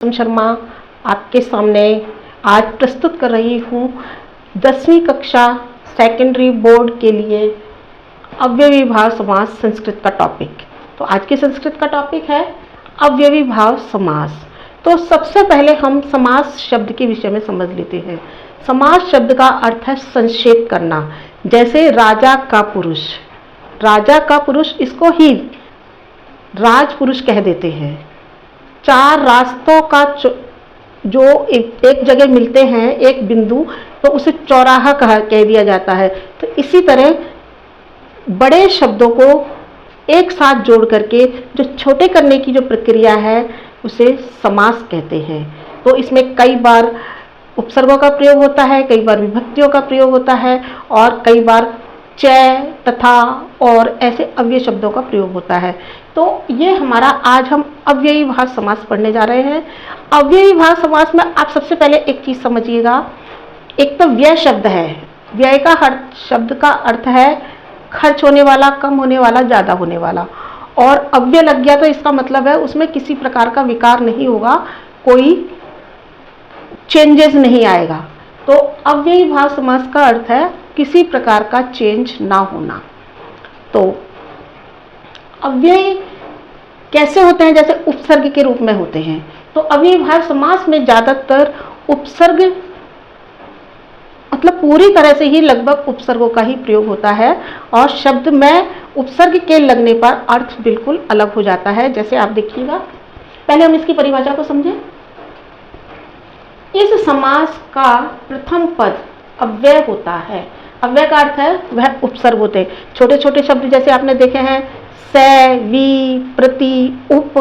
शर्मा आपके सामने आज प्रस्तुत कर रही हूँ 10वीं कक्षा सेकेंडरी बोर्ड के लिए अव्ययी भाव समास संस्कृत का टॉपिक। तो आज के संस्कृत का टॉपिक है अव्ययी भाव समास। तो सबसे पहले हम समास शब्द के विषय में समझ लेते हैं। समास शब्द का अर्थ है संक्षेप करना। जैसे राजा का पुरुष, राजा का पुरुष, इसको ही राजपुरुष कह देते हैं। चार रास्तों का जो एक जगह मिलते हैं, एक बिंदु, तो उसे चौराहा कह दिया जाता है। तो इसी तरह बड़े शब्दों को एक साथ जोड़ करके जो छोटे करने की जो प्रक्रिया है उसे समास कहते हैं। तो इसमें कई बार उपसर्गों का प्रयोग होता है, कई बार विभक्तियों का प्रयोग होता है और कई बार चय, तथा और ऐसे अव्यय शब्दों का प्रयोग होता है। तो ये हमारा आज हम अव्ययी भाव समास पढ़ने जा रहे हैं। अव्ययी भाव समास में आप सबसे पहले एक चीज समझिएगा। एक तो व्यय शब्द है। व्यय का शब्द का अर्थ है खर्च होने वाला, कम होने वाला, ज्यादा होने वाला। और अव्यय लग गया तो इसका मतलब है उसमें किसी प्रकार का विकार नहीं होगा, कोई चेंजेस नहीं आएगा। तो अव्ययी भाव समास का अर्थ है किसी प्रकार का चेंज ना होना। तो अव्यय कैसे होते हैं? जैसे उपसर्ग के रूप में होते हैं। तो अव्ययी भाव समास में ज्यादातर उपसर्ग, मतलब पूरी तरह से ही लगभग उपसर्गों का ही प्रयोग होता है और शब्द में उपसर्ग के लगने पर अर्थ बिल्कुल अलग हो जाता है। जैसे आप देखिएगा, पहले हम इसकी परिभाषा को समझें। इस समास का प्रथम पद अव्यय होता है। अव्यय का अर्थ है वह उपसर्ग होते हैं। छोटे छोटे शब्द जैसे आपने देखे हैं से, वी, प्रति, उप,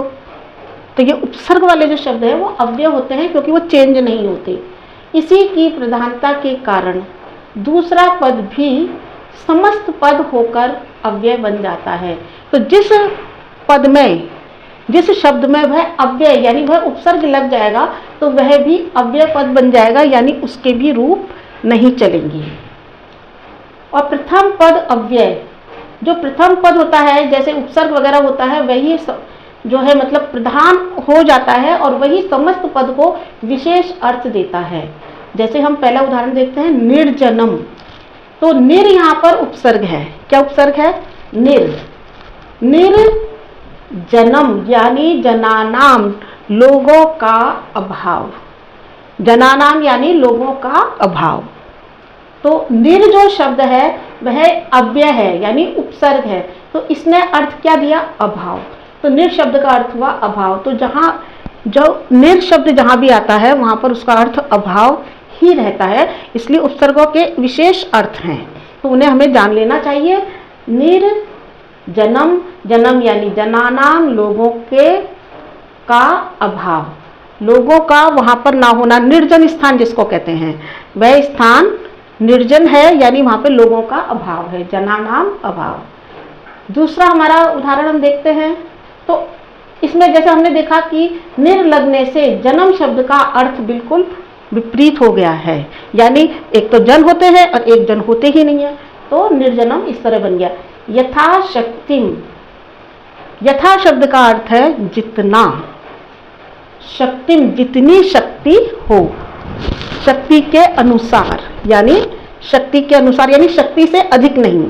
तो ये उपसर्ग वाले जो शब्द हैं वो अव्यय होते हैं क्योंकि वो चेंज नहीं होते। इसी की प्रधानता के कारण दूसरा पद भी समस्त पद होकर अव्यय बन जाता है। तो जिस पद में, जिस शब्द में वह अव्यय यानी वह उपसर्ग लग जाएगा तो वह भी अव्यय पद बन जाएगा, यानी उसके भी रूप नहीं चलेंगे। और प्रथम पद अव्यय, जो प्रथम पद होता है जैसे उपसर्ग वगैरह होता है, वही जो है मतलब प्रधान हो जाता है और वही समस्त पद को विशेष अर्थ देता है। जैसे हम पहला उदाहरण देखते हैं, निर्जनम। तो निर यहाँ पर उपसर्ग है। क्या उपसर्ग है? निर। निर्जनम यानी जनानाम, लोगों का अभाव। जनानाम यानी लोगों का अभाव। तो निर जो शब्द है वह अव्यय है यानी उपसर्ग है। तो इसने अर्थ क्या दिया? अभाव। तो निर शब्द का अर्थ हुआ अभाव। तो जहाँ जो निर शब्द जहाँ भी आता है वहाँ पर उसका अर्थ अभाव ही रहता है, इसलिए उपसर्गों के विशेष अर्थ हैं, तो उन्हें हमें जान लेना चाहिए। निर जन्म, जन्म यानी जनानाम, लोगों के का अभाव, लोगों का वहाँ पर ना होना। निर्जन स्थान जिसको कहते हैं वह स्थान निर्जन है यानी वहाँ पे लोगों का अभाव है, जनानाम अभाव। दूसरा हमारा उदाहरण हम देखते हैं। तो इसमें जैसे हमने देखा कि निर लगने से जन्म शब्द का अर्थ बिल्कुल विपरीत हो गया है, यानी एक तो जन होते हैं और एक जन होते ही नहीं है। तो निर्जनम इस तरह बन गया। यथाशक्तिम, यथा शब्द का अर्थ है जितना, शक्तिम जितनी शक्ति हो, शक्ति के अनुसार, यानी शक्ति के अनुसार यानी शक्ति से अधिक नहीं।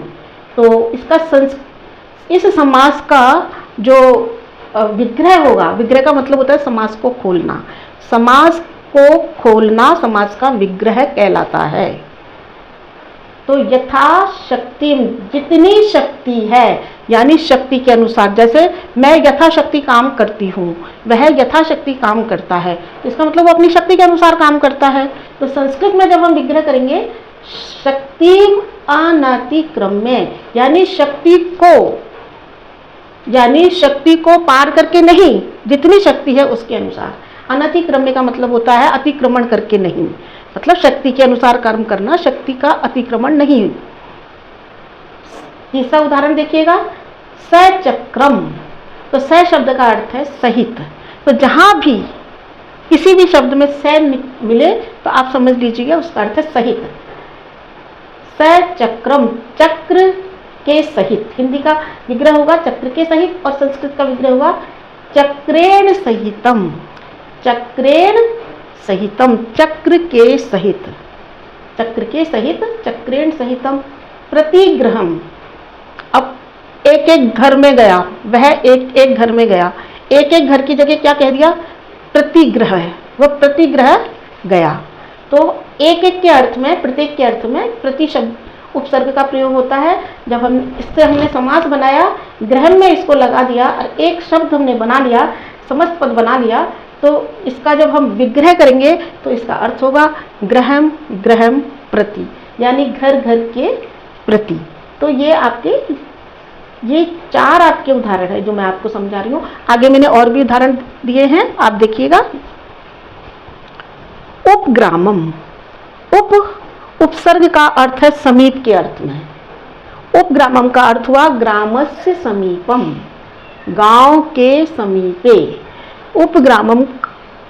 तो इसका इस समास का जो विग्रह होगा, विग्रह का मतलब होता है समास को खोलना। समास को खोलना समास का विग्रह कहलाता है। तो यथाशक्ति, जितनी शक्ति है यानी शक्ति के अनुसार। जैसे मैं यथाशक्ति काम करती हूँ, वह यथाशक्ति काम करता है, इसका मतलब वो अपनी शक्ति के अनुसार काम करता है। तो संस्कृत में जब हम विग्रह करेंगे, शक्ति अनतिक्रम्य यानी शक्ति को पार करके नहीं, जितनी शक्ति है उसके अनुसार। अनतिक्रम्य का मतलब होता है अतिक्रमण करके नहीं, मतलब शक्ति के अनुसार कर्म करना, शक्ति का अतिक्रमण नहीं। तीसरा उदाहरण देखिएगा, सचक्रम। तो स शब्द का अर्थ है सहित। तो जहां भी किसी भी शब्द में स मिले तो आप समझ लीजिएगा उसका अर्थ है सहित। सचक्रम, चक्र के सहित। हिंदी का विग्रह होगा चक्र के सहित और संस्कृत का विग्रह होगा चक्रेण सहितम। चक्रेण सहितम, चक्र के सहित, चक्र के सहित, चक्रेण सहितम, प्रतिग्रहम। अब एक एक घर में गया, वह एक एक घर में गया, एक एक घर की जगह क्या कह दिया, प्रतिग्रह है, वह प्रतिग्रह गया। तो एक एक के अर्थ में, प्रत्येक के अर्थ में प्रति शब्द उपसर्ग का प्रयोग होता है। जब हम इससे हमने समास बनाया, ग्रहण में इसको लगा दिया और एक शब्द हमने बना लिया, समस्त पद बना लिया, तो इसका जब हम विग्रह करेंगे तो इसका अर्थ होगा ग्रहम ग्रहम प्रति, यानी घर घर के प्रति। तो ये आपके, ये 4 आपके उदाहरण है जो मैं आपको समझा रही हूँ। आगे मैंने और भी उदाहरण दिए हैं, आप देखिएगा। उपग्रामम, उपसर्ग का अर्थ है समीप के अर्थ में। उपग्रामम का अर्थ हुआ ग्रामस्य समीपम, गांव के समीपे। उपग्रामम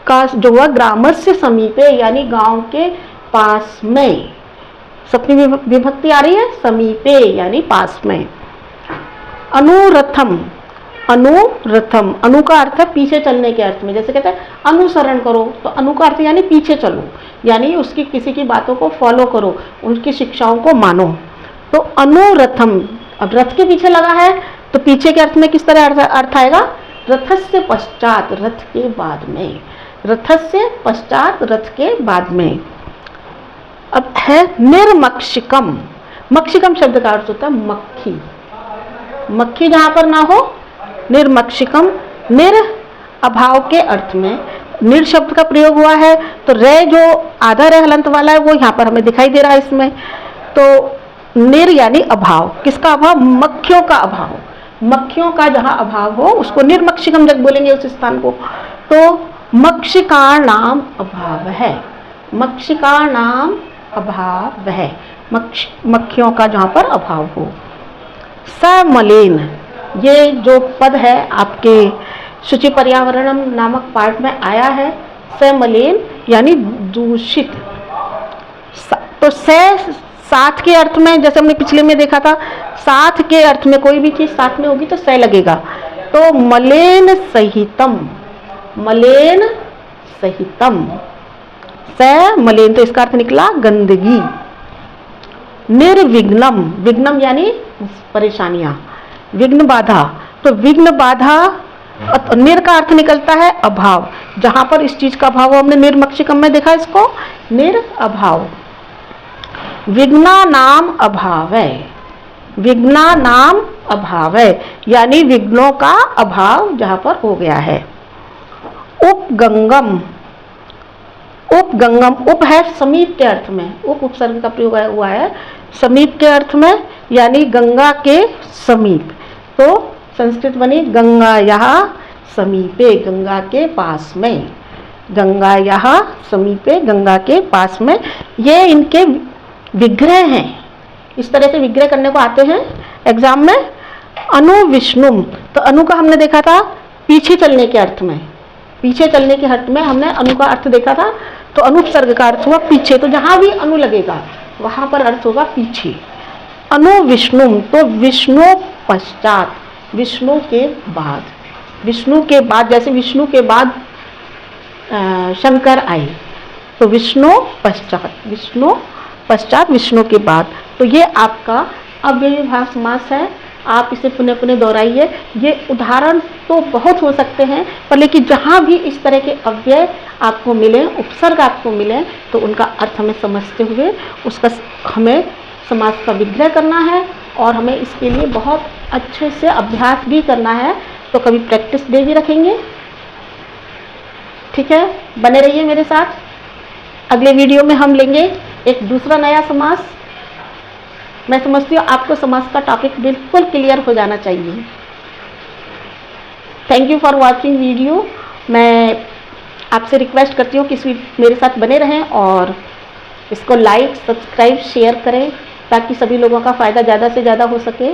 का जो हुआ ग्रामस्य समीपे, यानी गांव के पास में। सप्तमी विभक्ति आ रही है, समीपे यानी पास में। अनुरथम, अनुरथम, अनु का अर्थ है पीछे चलने के अर्थ में। जैसे कहते हैं अनुसरण करो, तो अनु का अर्थ यानी पीछे चलो, यानी उसकी किसी की बातों को फॉलो करो, उनकी शिक्षाओं को मानो। तो अनुरथम, अब रथ के पीछे लगा है तो पीछे के अर्थ में किस तरह अर्थ आएगा, रथस्य पश्चात, रथ के बाद में, रथस्य पश्चात, रथ के बाद में। अब है निर्मक्षिकम, मक्षिकम शब्द का अर्थ होता है मक्खी, मक्खी जहां पर ना हो, निर्मक्षिकम। निर अभाव के अर्थ में निर शब्द का प्रयोग हुआ है, तो रे जो आधा रे हलंत वाला है वो यहाँ पर हमें दिखाई दे रहा है इसमें। तो निर यानी अभाव, किसका अभाव, मक्खियों का अभाव, मक्खियों का जहाँ अभाव हो उसको निर्मक्षिकम जब बोलेंगे उस स्थान को। तो मक्षिका नाम अभाव है, मक्षिका नाम अभाव है, मक्खियों का जहाँ पर अभाव हो। समलेन, ये जो पद है आपके शुचि पर्यावरणम नामक पाठ में आया है, समलेन यानी दूषित। तो साथ के अर्थ में, जैसे हमने पिछले में देखा था, साथ के अर्थ में कोई भी चीज साथ में होगी तो स लगेगा। तो मलेन सहितम, मलेन सहितम, स मलेन, तो इसका अर्थ निकला गंदगी। निर्विघ्नम, विघ्नम यानी परेशानियां, विघ्न बाधा, तो विघ्न बाधा, निर का अर्थ निकलता है अभाव, जहां पर इस चीज का अभाव हो, हमने निर्मक्षिकम में देखा इसको, निर अभाव। विघ्ना नाम अभाव है, विघ्ना नाम अभाव है, यानी विघ्नों का अभाव जहां पर हो गया है। उपगंगम, उपगंगम, उप है समीप के अर्थ में, उप उपसर्ग का प्रयोग हुआ है समीप के अर्थ में, यानी गंगा के समीप। तो संस्कृत बनी गंगा यहाँ समीपे, गंगा के पास में, गंगा यहाँ समीपे, गंगा के पास में। ये इनके विग्रह हैं, इस तरह से विग्रह करने को आते हैं एग्जाम में। अनु विष्णुम, तो अनु का हमने देखा था पीछे चलने के अर्थ में, पीछे चलने के अर्थ में हमने अनु का अर्थ देखा था। तो अनुपसर्ग का अर्थ हुआ पीछे, तो जहां भी अनु लगेगा वहां पर अर्थ होगा पीछे। अनु विष्णुम, तो विष्णु पश्चात, विष्णु के बाद, विष्णु के बाद, जैसे विष्णु के बाद शंकर आए, तो विष्णु पश्चात, विष्णु पश्चात, विष्णु के बाद। तो ये आपका अव्ययीभाव समास है, आप इसे पुनः पुनः दोहराइए। ये उदाहरण तो बहुत हो सकते हैं, पर लेकिन जहाँ भी इस तरह के अव्यय आपको मिले, उपसर्ग आपको मिले, तो उनका अर्थ हमें समझते हुए उसका हमें समास का विग्रह करना है, और हमें इसके लिए बहुत अच्छे से अभ्यास भी करना है। तो कभी प्रैक्टिस डे भी रखेंगे, ठीक है, बने रहिए मेरे साथ। अगले वीडियो में हम लेंगे एक दूसरा नया समास। मैं समझती हूँ आपको समास का टॉपिक बिल्कुल क्लियर हो जाना चाहिए। Thank you for watching video. मैं आपसे रिक्वेस्ट करती हूँ कि मेरे साथ बने रहें और इसको लाइक, सब्सक्राइब, शेयर करें, ताकि सभी लोगों का फ़ायदा ज़्यादा से ज़्यादा हो सके।